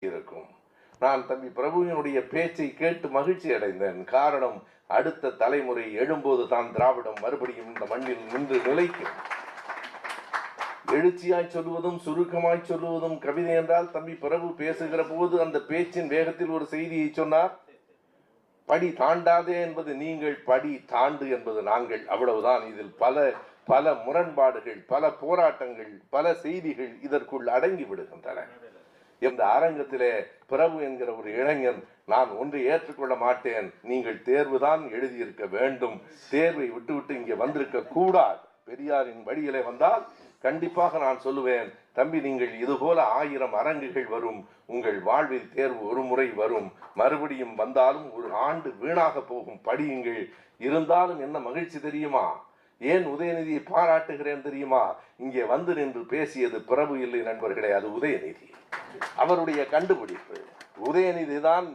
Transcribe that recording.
இருக்கும். நான் தம்பி பிரபுவினுடைய பேச்சை கேட்டு மகிழ்ச்சி அடைந்தேன். காரணம், அடுத்த தலைமுறை எழும்போது தான் திராவிடம் மறுபடியும் இந்த மண்ணில் நின்று நிலைக்கும். எழுச்சியாய் சொல்லுவதும் சுருக்கமாய் சொல்லுவதும் கவிதை என்றால் தம்பி பிரபு பேசுகிற போது அந்த பேச்சின் வேகத்தில் ஒரு செய்தியை சொன்னார். படி தாண்டாதே என்பது நீங்கள், படி தாண்டு என்பது நாங்கள். அவ்வளவுதான். இதில் பல முரண்பாடுகள், பல போராட்டங்கள், பல செய்திகள் இதற்குள் அடங்கி விடுகின்றன. இந்த அரங்கத்திலே பிரபு என்கிற ஒரு இளைஞன், நான் ஒன்று ஏற்றுக்கொள்ள மாட்டேன், நீங்கள் தேர்வுதான் எழுதியிருக்க வேண்டும், தேர்வை விட்டுவிட்டு இங்கே வந்திருக்க கூடாது. பெரியாரின் வழியிலே வந்தால் கண்டிப்பாக நான் சொல்லுவேன், தம்பி நீங்கள் இதுபோல 1000 அரங்குகள் வரும், உங்கள் வாழ்வில் தேர்வு ஒரு முறை வரும், மறுபடியும் வந்தாலும் ஒரு ஆண்டு வீணாக போகும், படியுங்கள். இருந்தாலும் என்ன மகிழ்ச்சி தெரியுமா? ஏன் உதயநிதியை பாராட்டுகிறேன் தெரியுமா? இங்கே வந்து நின்று பேசியது பிரபு இல்லை நண்பர்களே, அது உதயநிதி. அவருடைய கண்டுபிடிப்பு. உதயநிதி தான்